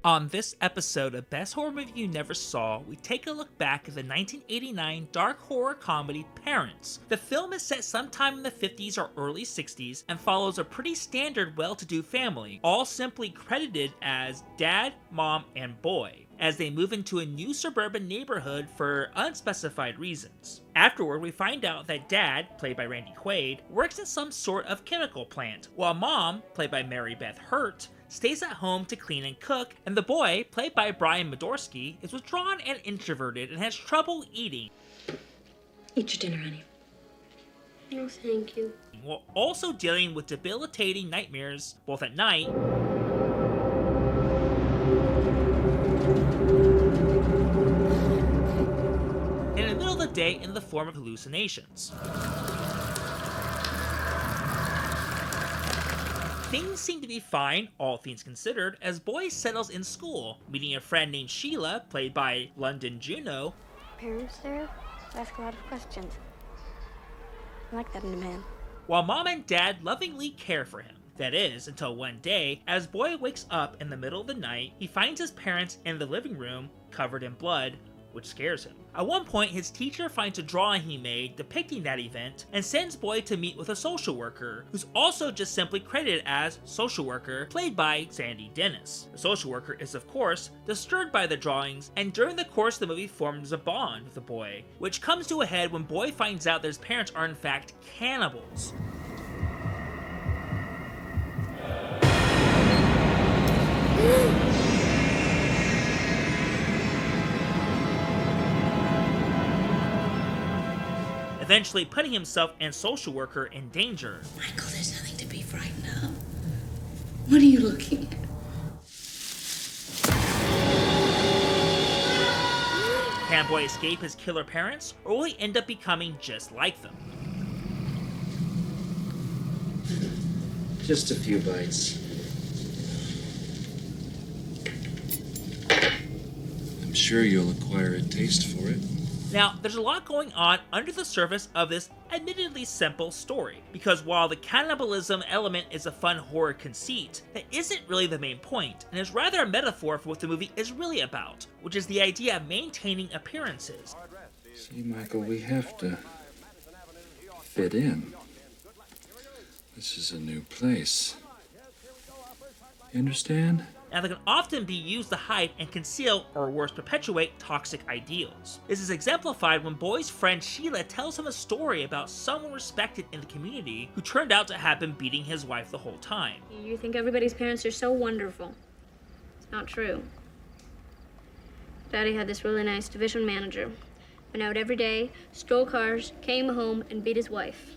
On this episode of Best Horror Movie You Never Saw, we take a look back at the 1989 dark horror comedy Parents. The film is set sometime in the 50s or early 60s and follows a pretty standard well-to-do family, all simply credited as Dad, Mom, and Boy, as they move into a new suburban neighborhood for unspecified reasons. Afterward, we find out that Dad, played by Randy Quaid, works in some sort of chemical plant, while Mom, played by Mary Beth Hurt, stays at home to clean and cook, and the boy, played by Brian Modorsky, is withdrawn and introverted and has trouble eating. Eat your dinner, honey. No, thank you. While also dealing with debilitating nightmares, both at night and in the middle of the day in the form of hallucinations. Things seem to be fine, all things considered, as Boy settles in school, meeting a friend named Sheila, played by London Juno. Parents there ask a lot of questions. I like that in a man. While Mom and Dad lovingly care for him. That is, until one day, as Boy wakes up in the middle of the night, he finds his parents in the living room, covered in blood, which scares him. At one point, his teacher finds a drawing he made depicting that event and sends Boy to meet with a social worker, who's also just simply credited as social worker, played by Sandy Dennis. The social worker is, of course, disturbed by the drawings, and during the course of the movie forms a bond with the boy, which comes to a head when Boy finds out that his parents are in fact cannibals. Eventually putting himself and social worker in danger. Michael, there's nothing to be frightened of. What are you looking at? Can Boy escape his killer parents, or will he end up becoming just like them? Just a few bites. I'm sure you'll acquire a taste for it. Now, there's a lot going on under the surface of this admittedly simple story, because while the cannibalism element is a fun horror conceit, that isn't really the main point, and is rather a metaphor for what the movie is really about, which is the idea of maintaining appearances. See, Michael, we have to fit in. This is a new place. You understand? Now, they can often be used to hide and conceal, or worse, perpetuate toxic ideals. This is exemplified when Boy's friend Sheila tells him a story about someone respected in the community who turned out to have been beating his wife the whole time. You think everybody's parents are so wonderful. It's not true. Daddy had this really nice division manager. Went out every day, stole cars, came home, and beat his wife.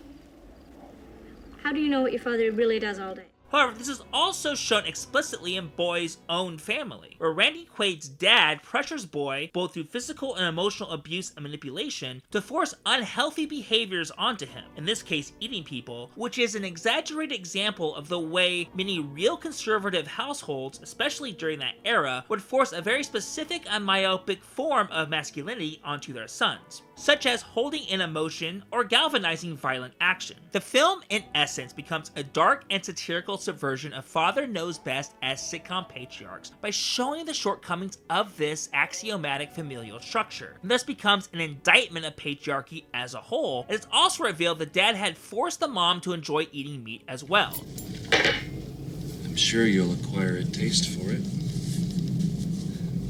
How do you know what your father really does all day? However, this is also shown explicitly in Boy's own family, where Randy Quaid's dad pressures Boy, both through physical and emotional abuse and manipulation, to force unhealthy behaviors onto him, in this case eating people, which is an exaggerated example of the way many real conservative households, especially during that era, would force a very specific and myopic form of masculinity onto their sons, such as holding in emotion or galvanizing violent action. The film, in essence, becomes a dark and satirical subversion of Father Knows Best as sitcom patriarchs by showing the shortcomings of this axiomatic familial structure, and thus becomes an indictment of patriarchy as a whole. It's also revealed that Dad had forced the mom to enjoy eating meat as well. I'm sure you'll acquire a taste for it.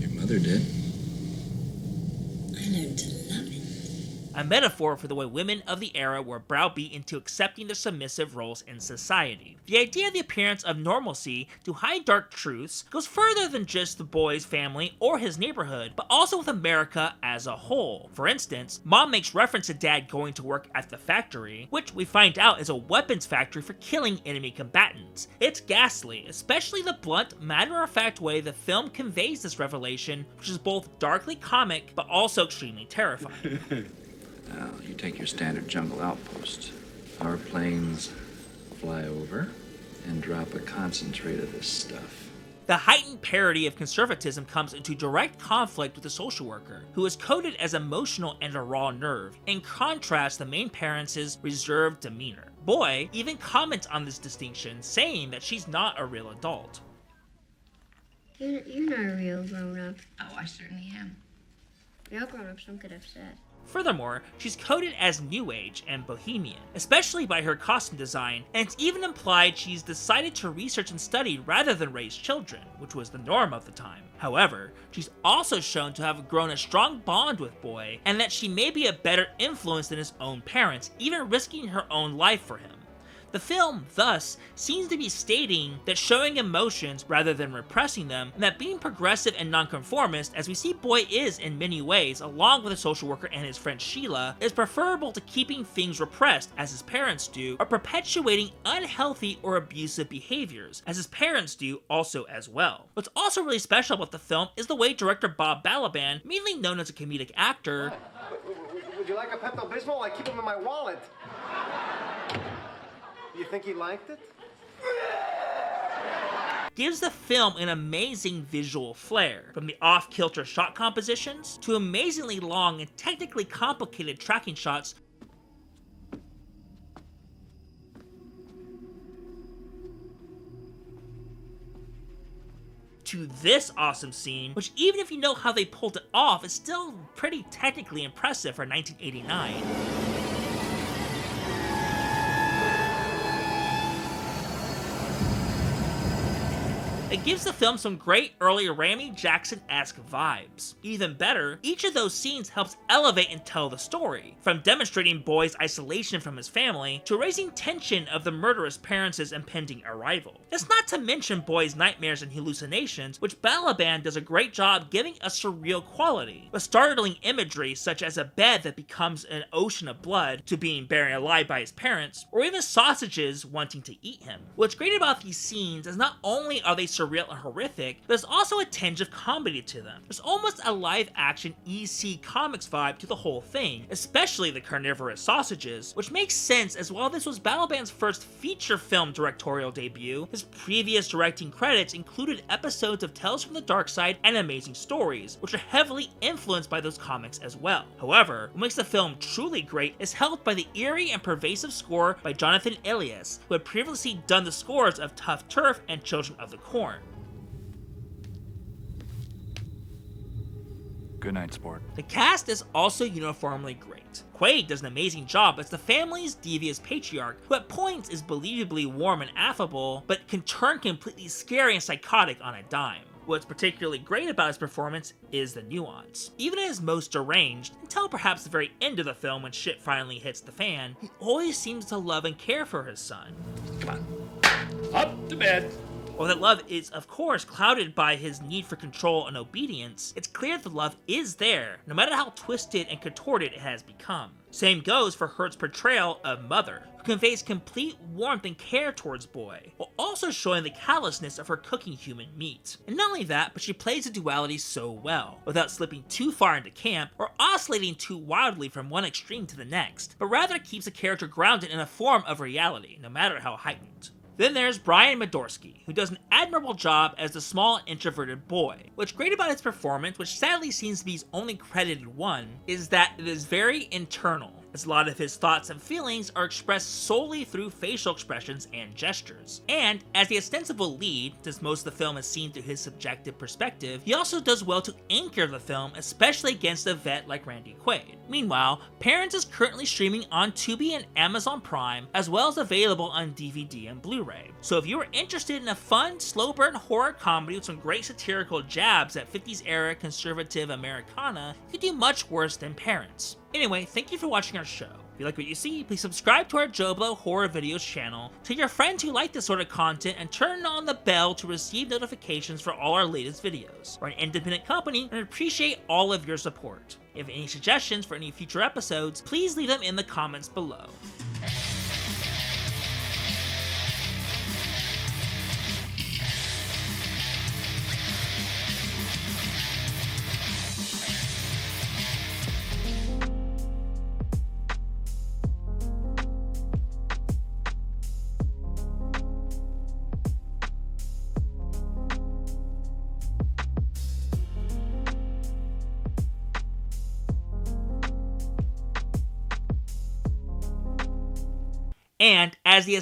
Your mother did. I learned to love it. A metaphor for the way women of the era were browbeat into accepting their submissive roles in society. The idea of the appearance of normalcy to hide dark truths goes further than just the boy's family or his neighborhood, but also with America as a whole. For instance, Mom makes reference to Dad going to work at the factory, which we find out is a weapons factory for killing enemy combatants. It's ghastly, especially the blunt, matter-of-fact way the film conveys this revelation, which is both darkly comic, but also extremely terrifying. Now, you take your standard jungle outpost. Our planes fly over and drop a concentrate of this stuff. The heightened parody of conservatism comes into direct conflict with the social worker, who is coded as emotional and a raw nerve, in contrast to the main parents' reserved demeanor. Boy even comments on this distinction, saying that she's not a real adult. You're not a real grown-up. Oh, I certainly am. Real grown-ups don't get upset. Furthermore, she's coded as New Age and Bohemian, especially by her costume design, and it's even implied she's decided to research and study rather than raise children, which was the norm of the time. However, she's also shown to have grown a strong bond with Boy, and that she may be a better influence than his own parents, even risking her own life for him. The film, thus, seems to be stating that showing emotions rather than repressing them, and that being progressive and nonconformist, as we see Boy is in many ways, along with a social worker and his friend Sheila, is preferable to keeping things repressed, as his parents do, or perpetuating unhealthy or abusive behaviors, as his parents do also as well. What's also really special about the film is the way director Bob Balaban, mainly known as a comedic actor, Would you like a Pepto-Bismol? I keep them in my wallet. You think he liked it? gives the film an amazing visual flair, from the off-kilter shot compositions to amazingly long and technically complicated tracking shots to this awesome scene, which even if you know how they pulled it off, is still pretty technically impressive for 1989. It gives the film some great early Rami Jackson-esque vibes. Even better, each of those scenes helps elevate and tell the story, from demonstrating Boy's isolation from his family to raising tension of the murderous parents' impending arrival. That's not to mention Boy's nightmares and hallucinations, which Balaban does a great job giving a surreal quality, with startling imagery such as a bed that becomes an ocean of blood to being buried alive by his parents, or even sausages wanting to eat him. What's great about these scenes is not only are they surreal and horrific, but there's also a tinge of comedy to them. There's almost a live-action EC Comics vibe to the whole thing, especially the carnivorous sausages, which makes sense as while this was Balaban's first feature film directorial debut, his previous directing credits included episodes of Tales from the Dark Side and Amazing Stories, which are heavily influenced by those comics as well. However, what makes the film truly great is helped by the eerie and pervasive score by Jonathan Elias, who had previously done the scores of Tough Turf and Children of the Corn. Good night, sport. The cast is also uniformly great. Quaid does an amazing job as the family's devious patriarch, who at points is believably warm and affable, but can turn completely scary and psychotic on a dime. What's particularly great about his performance is the nuance. Even at his most deranged, until perhaps the very end of the film when shit finally hits the fan, he always seems to love and care for his son. Come on. Up to bed. While that love is, of course, clouded by his need for control and obedience, it's clear that the love is there, no matter how twisted and contorted it has become. Same goes for Hurt's portrayal of Mother, who conveys complete warmth and care towards Boy, while also showing the callousness of her cooking human meat. And not only that, but she plays the duality so well, without slipping too far into camp or oscillating too wildly from one extreme to the next, but rather keeps the character grounded in a form of reality, no matter how heightened. Then there's Brian Medorsky, who does an admirable job as the small, introverted boy. What's great about his performance, which sadly seems to be his only credited one, is that it is very internal, as a lot of his thoughts and feelings are expressed solely through facial expressions and gestures. And as the ostensible lead, since most of the film is seen through his subjective perspective, he also does well to anchor the film, especially against a vet like Randy Quaid. Meanwhile, Parents is currently streaming on Tubi and Amazon Prime, as well as available on DVD and Blu-ray. So if you are interested in a fun, slow-burn horror comedy with some great satirical jabs at 50s era conservative Americana, you could do much worse than Parents. Anyway, thank you for watching our show. If you like what you see, please subscribe to our JoBlo Horror Videos channel, tell your friends who like this sort of content, and turn on the bell to receive notifications for all our latest videos. We're an independent company and appreciate all of your support. If you have any suggestions for any future episodes, please leave them in the comments below. And as the